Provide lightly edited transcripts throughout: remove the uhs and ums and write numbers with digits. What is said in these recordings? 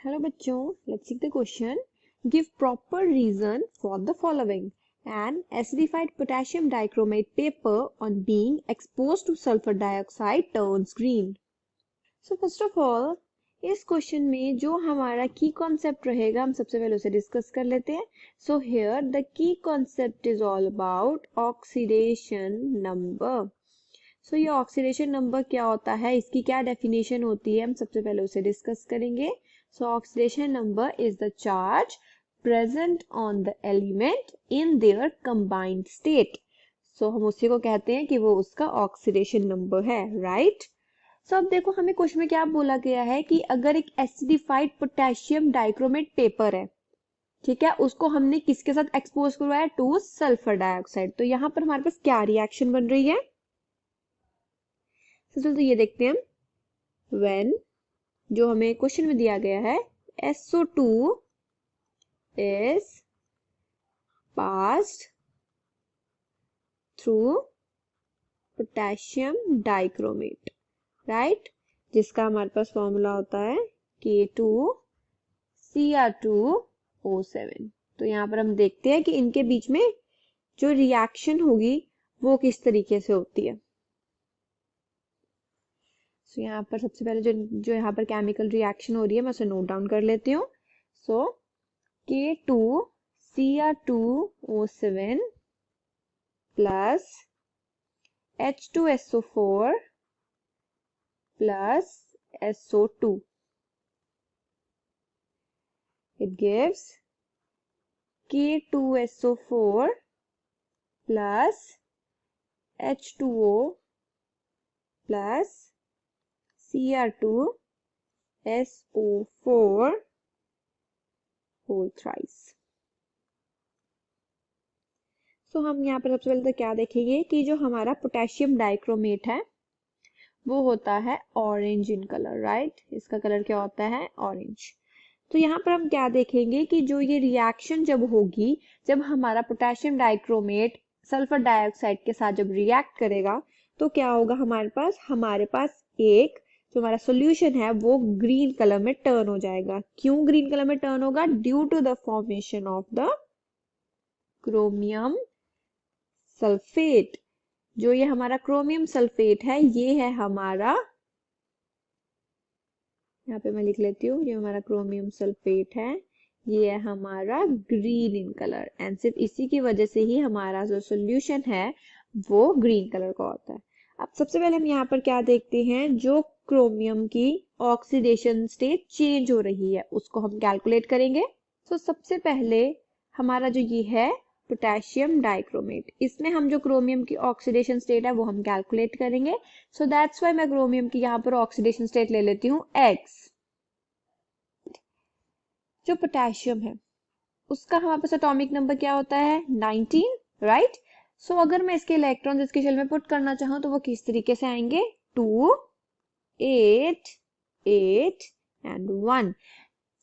Hello बच्चों, let's see the question. Give proper reason for the following. An acidified potassium dichromate paper on being exposed to sulfur dioxide turns green. So first of all, इस question में जो हमारा की concept रहेगा हम सबसे पहले उसे डिस्कस कर लेते हैं. So here the key concept is all about oxidation number. So ये ऑक्सीडेशन नंबर क्या होता है, इसकी क्या डेफिनेशन होती है, हम सबसे पहले उसे डिस्कस करेंगे. So oxidation number is the charge present on the element in their combined state. So हम उसी को कहते हैं कि वो उसका ऑक्सीडेशन नंबर है, राइट. So अब देखो हमें क्वेश्चन में क्या बोला गया है कि अगर एक एसिडिफाइड पोटेशियम डाइक्रोमेट पेपर है, ठीक है, उसको हमने किसके साथ एक्सपोज करवाया, टू सल्फर डाइऑक्साइड. तो यहाँ पर हमारे पास क्या रिएक्शन बन रही है, तो ये देखते हैं. व्हेन जो हमें क्वेश्चन में दिया गया है, SO2 is passed through potassium dichromate, right, जिसका हमारे पास फॉर्मूला होता है K2Cr2O7. तो यहाँ पर हम देखते हैं कि इनके बीच में जो रिएक्शन होगी वो किस तरीके से होती है. तो यहाँ पर सबसे पहले जो यहाँ पर केमिकल रिएक्शन हो रही है मैं उसे नोट डाउन कर लेती हूँ. सो K2Cr2O7 plus H2SO4 plus SO2. It gives K2SO4 plus H2O plus Cr2SO4 whole thrice. So हम यहाँ पर सबसे पहले तो क्या देखेंगे कि जो हमारा पोटेशियम डाइक्रोमेट है वो होता है ऑरेंज इन कलर, राइट. इसका कलर क्या होता है, ऑरेंज. तो यहाँ पर हम क्या देखेंगे कि जो ये रिएक्शन जब होगी, जब हमारा पोटेशियम डाइक्रोमेट सल्फर डाइऑक्साइड के साथ जब रिएक्ट करेगा तो क्या होगा, हमारे पास एक जो हमारा सॉल्यूशन है वो ग्रीन कलर में टर्न हो जाएगा. क्यों ग्रीन कलर में टर्न होगा, due to the formation of the chromium sulphate. जो ये हमारा क्रोमियम सल्फेट है ये है हमारा, यहाँ पे मैं लिख लेती हूँ, ये हमारा क्रोमियम सल्फेट है, ये है हमारा ग्रीन इन कलर. एंड सिर्फ इसी की वजह से ही हमारा जो सॉल्यूशन है वो ग्रीन कलर का होता है. अब सबसे पहले हम यहाँ पर क्या देखते हैं, जो क्रोमियम की ऑक्सीडेशन स्टेट चेंज हो रही है उसको हम कैलकुलेट करेंगे. तो सबसे पहले हमारा जो ये है पोटेशियम डाइक्रोमेट, इसमें हम जो क्रोमियम की ऑक्सीडेशन स्टेट है वो हम कैलकुलेट करेंगे. सो दैट्स व्हाई मैं क्रोमियम की यहाँ पर ऑक्सीडेशन स्टेट ले लेती हूँ X. जो पोटेशियम है उसका हमारे पास एटॉमिक नंबर क्या होता है, 19, राइट. सो अगर मैं इसके इलेक्ट्रॉन इसके शेल में पुट करना चाहूँ तो वो किस तरीके से आएंगे, 2, 8, 8 एंड 1.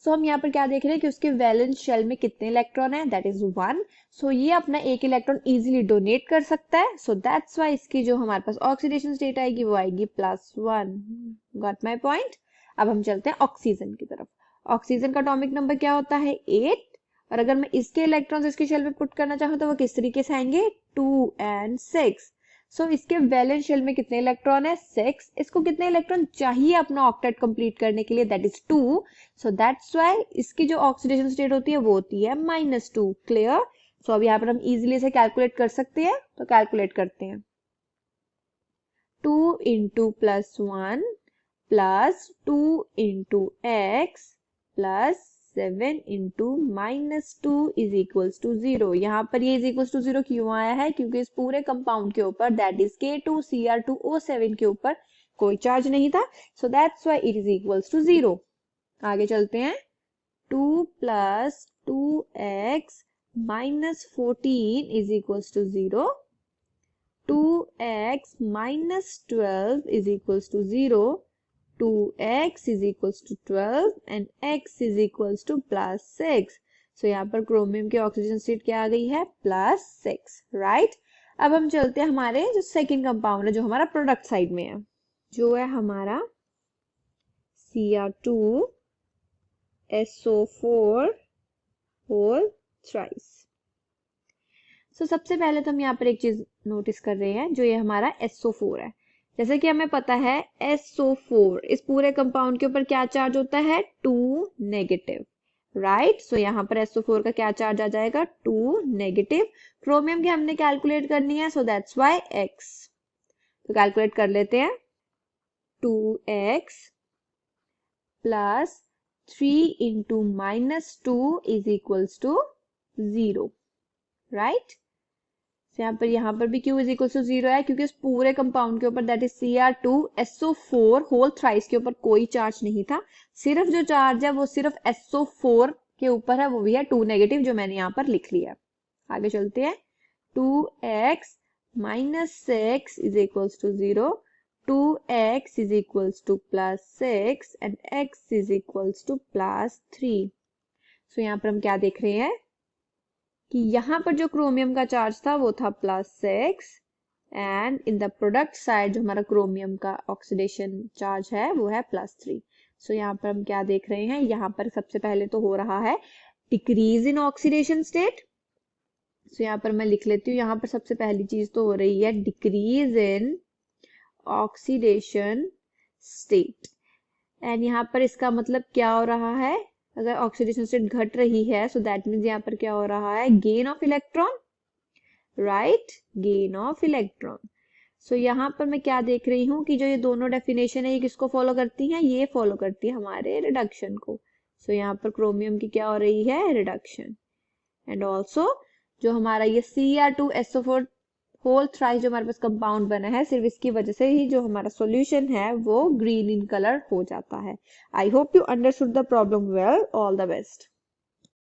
सो हम यहाँ पर क्या देख रहे हैं कि उसके वैलेंस शेल में कितने इलेक्ट्रॉन है, दैट इज 1. सो ये अपना एक इलेक्ट्रॉन इजीली डोनेट कर सकता है. सो दैट्स व्हाई इसकी जो हमारे पास ऑक्सीडेशन स्टेट आएगी वो आएगी +1. Got my point. अब हम चलते हैं ऑक्सीजन की तरफ. ऑक्सीजन का एटॉमिक नंबर क्या होता है, 8. और अगर मैं इसके इलेक्ट्रॉन्स इसके शेल में पुट करना चाहूँ तो वो किस तरीके से आएंगे, 2 and 6. सो इसके वैलेंस शेल में कितने इलेक्ट्रॉन है, 6. इसको कितने इलेक्ट्रॉन चाहिए अपना ऑक्टेट कंप्लीट करने के लिए, that is 2. So that's why इसकी जो ऑक्सीडेशन स्टेट होती है वो होती है -2. क्लियर. सो अब यहाँ पर हम इजीली से कैलकुलेट कर सकते हैं, तो कैलकुलेट करते हैं. 2 into +1 plus 2 into x plus 7 into -2 is equals to 0. यहाँ पर ये is equals to 0 क्यों आया है, क्योंकि इस पूरे कंपाउंड के ऊपर दैट इज K2Cr2O7 के ऊपर कोई चार्ज नहीं था. So that's why it is equals to 0. आगे चलते हैं. 2 plus 2x minus 14 is equals to 0. 2x minus 12 is equals to 0. 2x is equals to 12 and x is equals to +6. So यहाँ पर क्रोमियम की ऑक्सीजन स्टेट क्या आ गई है, +6, right. अब हम चलते हैं हमारे जो सेकंड कंपाउंड है जो हमारा प्रोडक्ट साइड में है, जो है हमारा Cr2 SO4 होल थ्राइस। सो सबसे पहले तो हम यहाँ पर एक चीज नोटिस कर रहे हैं, जो ये हमारा SO4 है। जैसे कि हमें पता है SO4 इस पूरे कंपाउंड के ऊपर क्या चार्ज होता है, 2 नेगेटिव, राइट। सो यहाँ पर SO4 का क्या चार्ज आ जाएगा, 2 नेगेटिव। क्रोमियम की हमने कैलकुलेट करनी है, सो दैट्स वाई X। तो कैलकुलेट कर लेते हैं, 2x plus 3 into -2 is equals to 0, right. यहाँ पर भी Q इज इक्वल टू 0 है, क्योंकि इस पूरे कंपाउंड के ऊपर that is Cr2SO4 whole thrice के ऊपर कोई चार्ज नहीं था। सिर्फ जो चार्ज है वो सिर्फ SO4 के ऊपर है, वो भी है 2 नेगेटिव, जो मैंने यहाँ पर लिख लिया। आगे चलते हैं, 2x minus 6 is equals to 0, 2x is equals to plus 6 and x is equals to plus 3। So यहाँ पर हम क्या देख रहे हैं कि यहाँ पर जो क्रोमियम का चार्ज था वो था +6 and in the product side जो हमारा क्रोमियम का ऑक्सीडेशन चार्ज है वो है +3। सो यहाँ पर हम क्या देख रहे हैं, यहाँ पर सबसे पहले तो हो रहा है डिक्रीज इन ऑक्सीडेशन स्टेट। सो यहाँ पर मैं लिख लेती हूँ, यहाँ पर सबसे पहली चीज तो हो रही है decrease in oxidation state. And यहाँ पर इसका मतलब क्या हो रहा है, अगर ऑक्सीडेशन स्टेट घट रही है सो दैट मीन्स यहाँ पर क्या हो रहा है, gain of electron, right, gain of electron. So यहाँ पर मैं क्या देख रही हूँ कि जो ये दोनों डेफिनेशन है ये किसको फॉलो करती हैं, ये फॉलो करती है हमारे रिडक्शन को। सो यहाँ पर क्रोमियम की क्या हो रही है, रिडक्शन। एंड ऑल्सो जो हमारा ये Cr2SO4 होल थ्राइस जो हमारे पास कंपाउंड बना है, सिर्फ इसकी वजह से ही जो हमारा सॉल्यूशन है वो ग्रीन इन कलर हो जाता है। I hope you understood the problem well. All the best.